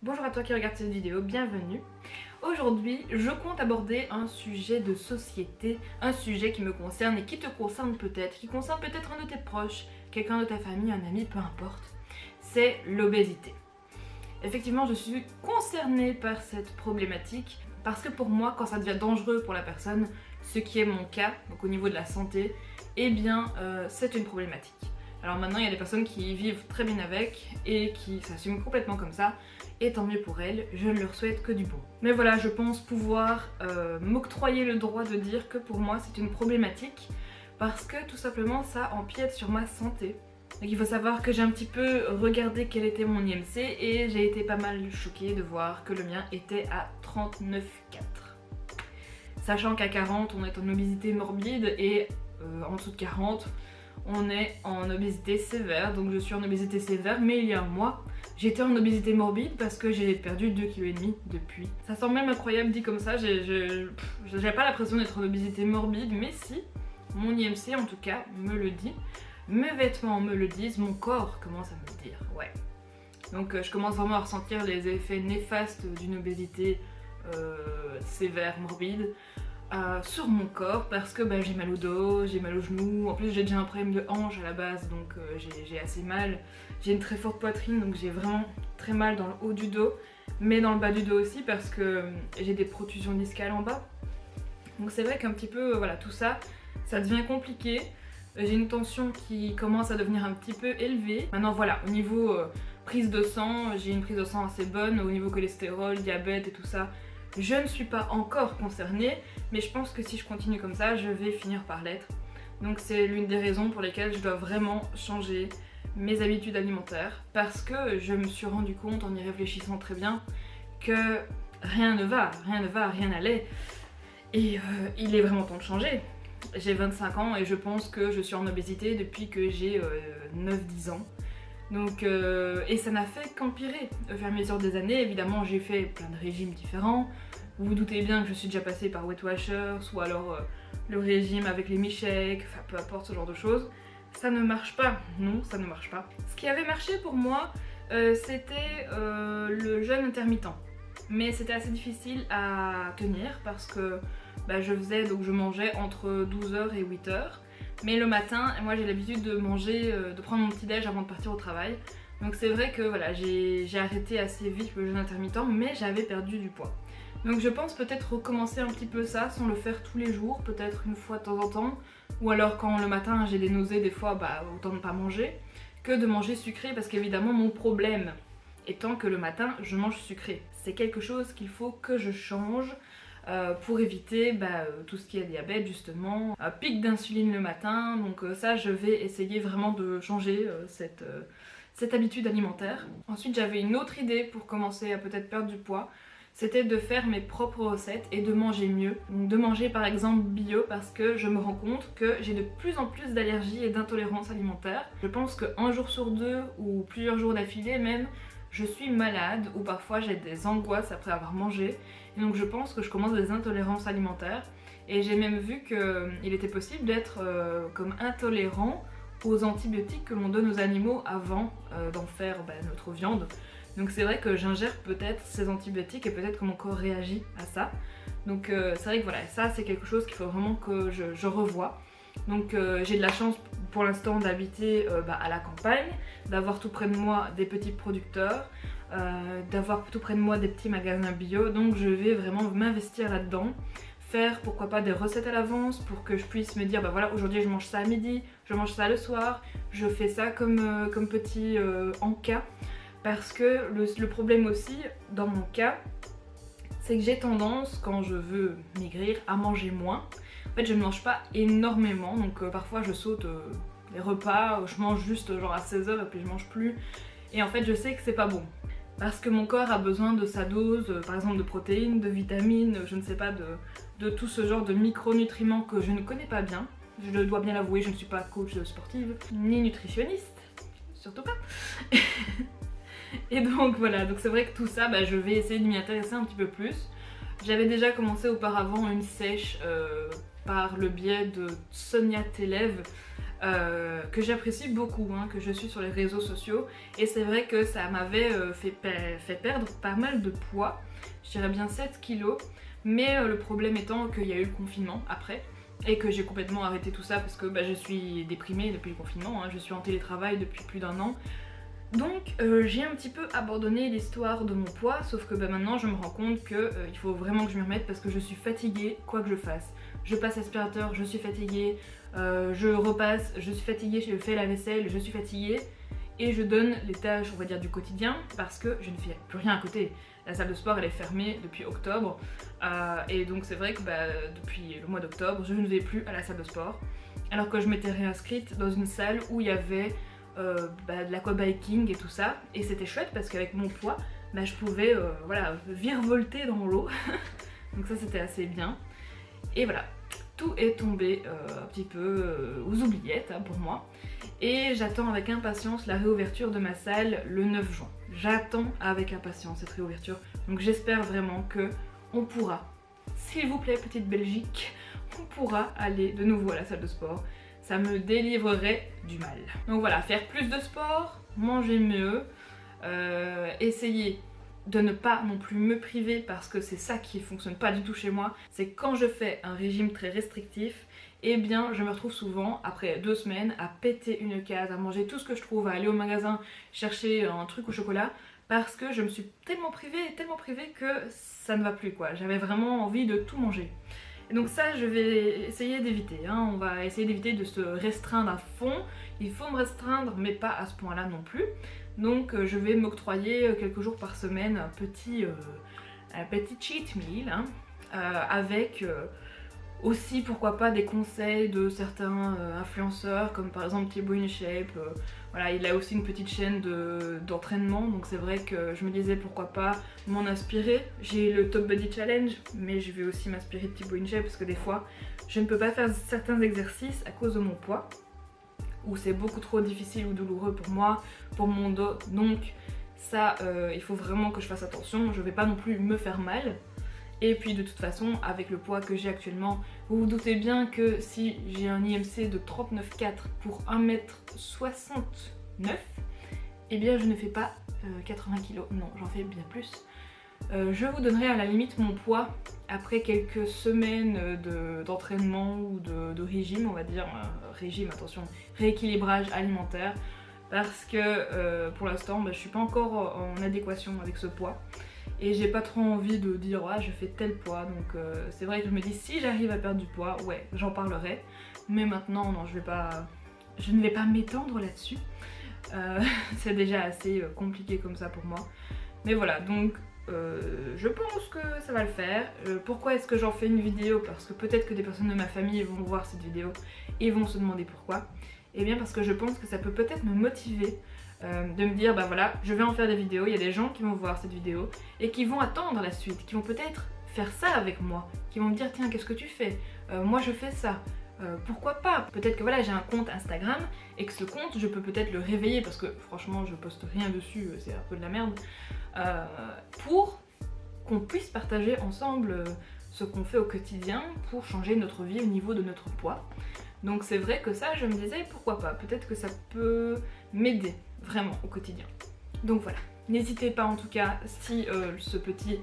Bonjour à toi qui regarde cette vidéo, bienvenue. Aujourd'hui, je compte aborder un sujet de société, un sujet qui me concerne et qui te concerne peut-être, qui concerne peut-être un de tes proches, quelqu'un de ta famille, un ami, peu importe. C'est l'obésité. Effectivement, je suis concernée par cette problématique parce que pour moi, quand ça devient dangereux pour la personne, ce qui est mon cas, donc au niveau de la santé, eh bien, c'est une problématique. Alors maintenant, il y a des personnes qui vivent très bien avec et qui s'assument complètement comme ça, et tant mieux pour elles, je ne leur souhaite que du bon. Mais voilà, je pense pouvoir m'octroyer le droit de dire que pour moi c'est une problématique parce que tout simplement ça empiète sur ma santé. Donc il faut savoir que j'ai un petit peu regardé quel était mon IMC et j'ai été pas mal choquée de voir que le mien était à 39,4. Sachant qu'à 40 on est en obésité morbide et en dessous de 40 on est en obésité sévère, donc je suis en obésité sévère, mais il y a un mois, j'étais en obésité morbide parce que j'ai perdu 2,5 kg depuis. Ça semble même incroyable dit comme ça, j'ai pas l'impression d'être en obésité morbide, mais si, mon IMC en tout cas me le dit, mes vêtements me le disent, mon corps commence à me le dire, ouais. Donc je commence vraiment à ressentir les effets néfastes d'une obésité sévère, morbide. Sur mon corps parce que j'ai mal au dos, j'ai mal aux genoux, en plus j'ai déjà un problème de hanche à la base donc j'ai assez mal, j'ai une très forte poitrine donc j'ai vraiment très mal dans le haut du dos mais dans le bas du dos aussi parce que j'ai des protrusions discales en bas, donc c'est vrai qu'un petit peu voilà tout ça, ça devient compliqué, j'ai une tension qui commence à devenir un petit peu élevée. Maintenant voilà, au niveau prise de sang, j'ai une prise de sang assez bonne, au niveau cholestérol, diabète et tout ça, je ne suis pas encore concernée, mais je pense que si je continue comme ça, je vais finir par l'être. Donc c'est l'une des raisons pour lesquelles je dois vraiment changer mes habitudes alimentaires, parce que je me suis rendu compte en y réfléchissant très bien que rien ne va, rien n'allait, et il est vraiment temps de changer. J'ai 25 ans et je pense que je suis en obésité depuis que j'ai 9-10 ans. Donc, et ça n'a fait qu'empirer au fur et à mesure des années. Évidemment, j'ai fait plein de régimes différents. Vous vous doutez bien que je suis déjà passée par Weight Watchers ou alors le régime avec les mi-shakes, enfin peu importe ce genre de choses. Ça ne marche pas, non, ça ne marche pas. Ce qui avait marché pour moi, c'était le jeûne intermittent. Mais c'était assez difficile à tenir parce que je mangeais entre 12h et 8h. Mais le matin, moi j'ai l'habitude de manger, de prendre mon petit déj avant de partir au travail. Donc c'est vrai que voilà, j'ai arrêté assez vite le jeûne intermittent, mais j'avais perdu du poids. Donc je pense peut-être recommencer un petit peu ça sans le faire tous les jours, peut-être une fois de temps en temps. Ou alors quand le matin j'ai des nausées des fois, autant ne pas manger que de manger sucré parce qu'évidemment mon problème étant que le matin je mange sucré. C'est quelque chose qu'il faut que je change. Pour éviter tout ce qui est diabète justement, pic d'insuline le matin, donc ça je vais essayer vraiment de changer cette habitude alimentaire. Ensuite j'avais une autre idée pour commencer à peut-être perdre du poids, c'était de faire mes propres recettes et de manger mieux. Donc de manger par exemple bio parce que je me rends compte que j'ai de plus en plus d'allergies et d'intolérances alimentaires. Je pense qu'un jour sur deux ou plusieurs jours d'affilée même, je suis malade ou parfois j'ai des angoisses après avoir mangé. Et donc je pense que je commence des intolérances alimentaires. Et j'ai même vu qu'il était possible d'être comme intolérant aux antibiotiques que l'on donne aux animaux avant d'en faire notre viande. Donc c'est vrai que j'ingère peut-être ces antibiotiques et peut-être que mon corps réagit à ça. Donc c'est vrai que voilà, ça c'est quelque chose qu'il faut vraiment que je revoie. Donc j'ai de la chance pour l'instant d'habiter à la campagne, d'avoir tout près de moi des petits producteurs, d'avoir tout près de moi des petits magasins bio, donc je vais vraiment m'investir là-dedans, faire pourquoi pas des recettes à l'avance pour que je puisse me dire voilà aujourd'hui je mange ça à midi, je mange ça le soir, je fais ça comme petit encas, parce que le problème aussi dans mon cas c'est que j'ai tendance quand je veux maigrir à manger moins. En fait je ne mange pas énormément donc parfois je saute les repas, je mange juste genre à 16h et puis je mange plus et en fait je sais que c'est pas bon. Parce que mon corps a besoin de sa dose, par exemple de protéines, de vitamines, je ne sais pas, de tout ce genre de micronutriments que je ne connais pas bien. Je dois bien l'avouer, je ne suis pas coach sportive, ni nutritionniste, surtout pas. Et donc voilà, donc c'est vrai que tout ça, je vais essayer de m'y intéresser un petit peu plus. J'avais déjà commencé auparavant une sèche par le biais de Sonia Telev, que j'apprécie beaucoup, hein, que je suis sur les réseaux sociaux, et c'est vrai que ça m'avait fait perdre pas mal de poids, je dirais bien 7 kilos, mais le problème étant qu'il y a eu le confinement après, et que j'ai complètement arrêté tout ça parce que je suis déprimée depuis le confinement, hein, je suis en télétravail depuis plus d'1 an. Donc j'ai un petit peu abandonné l'histoire de mon poids, sauf que maintenant je me rends compte qu'il faut vraiment que je m'y remette parce que je suis fatiguée quoi que je fasse. Je passe aspirateur, je suis fatiguée, je repasse, je suis fatiguée, je fais la vaisselle, je suis fatiguée, et je donne les tâches, on va dire, du quotidien parce que je ne fais plus rien à côté. La salle de sport elle est fermée depuis octobre, et donc c'est vrai que depuis le mois d'octobre je ne vais plus à la salle de sport, alors que je m'étais réinscrite dans une salle où il y avait de l'aquabiking et tout ça, et c'était chouette parce qu'avec mon poids je pouvais voilà, virevolter dans l'eau donc ça c'était assez bien. Et voilà, tout est tombé un petit peu aux oubliettes hein, pour moi, et j'attends avec impatience la réouverture de ma salle le 9 juin. J'attends avec impatience cette réouverture, donc j'espère vraiment que on pourra, s'il vous plaît petite Belgique, on pourra aller de nouveau à la salle de sport. Ça me délivrerait du mal. Donc voilà, faire plus de sport, manger mieux, essayer de ne pas non plus me priver parce que c'est ça qui fonctionne pas du tout chez moi. C'est quand je fais un régime très restrictif, eh bien je me retrouve souvent après 2 semaines à péter une case, à manger tout ce que je trouve, à aller au magasin chercher un truc au chocolat parce que je me suis tellement privée que ça ne va plus quoi. J'avais vraiment envie de tout manger. Et donc ça je vais essayer d'éviter, hein. On va essayer d'éviter de se restreindre à fond. Il faut me restreindre mais pas à ce point là non plus. Donc je vais m'octroyer quelques jours par semaine un petit cheat meal hein, avec aussi pourquoi pas des conseils de certains influenceurs comme par exemple Thibaut InShape. Voilà, il a aussi une petite chaîne d'entraînement, donc c'est vrai que je me disais pourquoi pas m'en inspirer. J'ai le Top Body Challenge, mais je vais aussi m'inspirer de Thibaut InShape parce que des fois je ne peux pas faire certains exercices à cause de mon poids, ou c'est beaucoup trop difficile ou douloureux pour moi, pour mon dos, donc ça il faut vraiment que je fasse attention, je vais pas non plus me faire mal. Et puis de toute façon, avec le poids que j'ai actuellement, vous vous doutez bien que si j'ai un IMC de 39,4 pour 1m69, eh bien je ne fais pas 80 kg, non j'en fais bien plus. Je vous donnerai à la limite mon poids après quelques semaines d'entraînement ou de régime, on va dire, régime, attention, rééquilibrage alimentaire, parce que pour l'instant je suis pas encore en adéquation avec ce poids. Et j'ai pas trop envie de dire ouais je fais tel poids, donc c'est vrai que je me dis si j'arrive à perdre du poids, ouais j'en parlerai, mais maintenant non, je ne vais pas m'étendre là-dessus, c'est déjà assez compliqué comme ça pour moi, mais voilà, donc je pense que ça va le faire. Pourquoi est-ce que j'en fais une vidéo? Parce que peut-être que des personnes de ma famille vont voir cette vidéo et vont se demander pourquoi. Et bien parce que je pense que ça peut peut-être me motiver de me dire voilà, je vais en faire des vidéos, il y a des gens qui vont voir cette vidéo et qui vont attendre la suite, qui vont peut-être faire ça avec moi, qui vont me dire tiens qu'est-ce que tu fais, moi je fais ça, pourquoi pas, peut-être que voilà j'ai un compte Instagram et que ce compte je peux peut-être le réveiller parce que franchement je poste rien dessus, c'est un peu de la merde, pour qu'on puisse partager ensemble ce qu'on fait au quotidien pour changer notre vie au niveau de notre poids. Donc c'est vrai que ça je me disais pourquoi pas, peut-être que ça peut m'aider vraiment au quotidien. Donc voilà, n'hésitez pas en tout cas si ce petit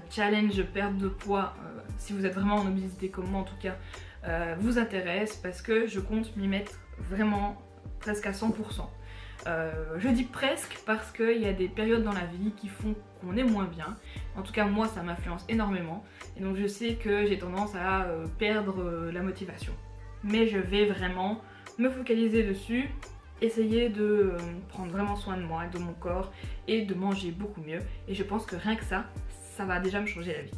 challenge perte de poids, si vous êtes vraiment en obésité comme moi en tout cas, vous intéresse, parce que je compte m'y mettre vraiment presque à 100%. Je dis presque parce qu'il y a des périodes dans la vie qui font qu'on est moins bien. En tout cas moi ça m'influence énormément et donc je sais que j'ai tendance à perdre la motivation. Mais je vais vraiment me focaliser dessus, essayer de prendre vraiment soin de moi, de mon corps et de manger beaucoup mieux. Et je pense que rien que ça, ça va déjà me changer la vie.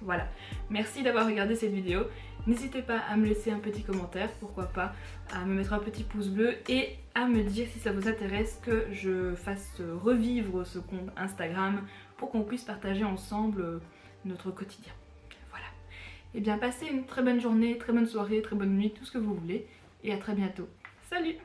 Voilà, merci d'avoir regardé cette vidéo. N'hésitez pas à me laisser un petit commentaire, pourquoi pas, à me mettre un petit pouce bleu et à me dire si ça vous intéresse que je fasse revivre ce compte Instagram pour qu'on puisse partager ensemble notre quotidien. Voilà. Et bien passez une très bonne journée, très bonne soirée, très bonne nuit, tout ce que vous voulez et à très bientôt. Salut!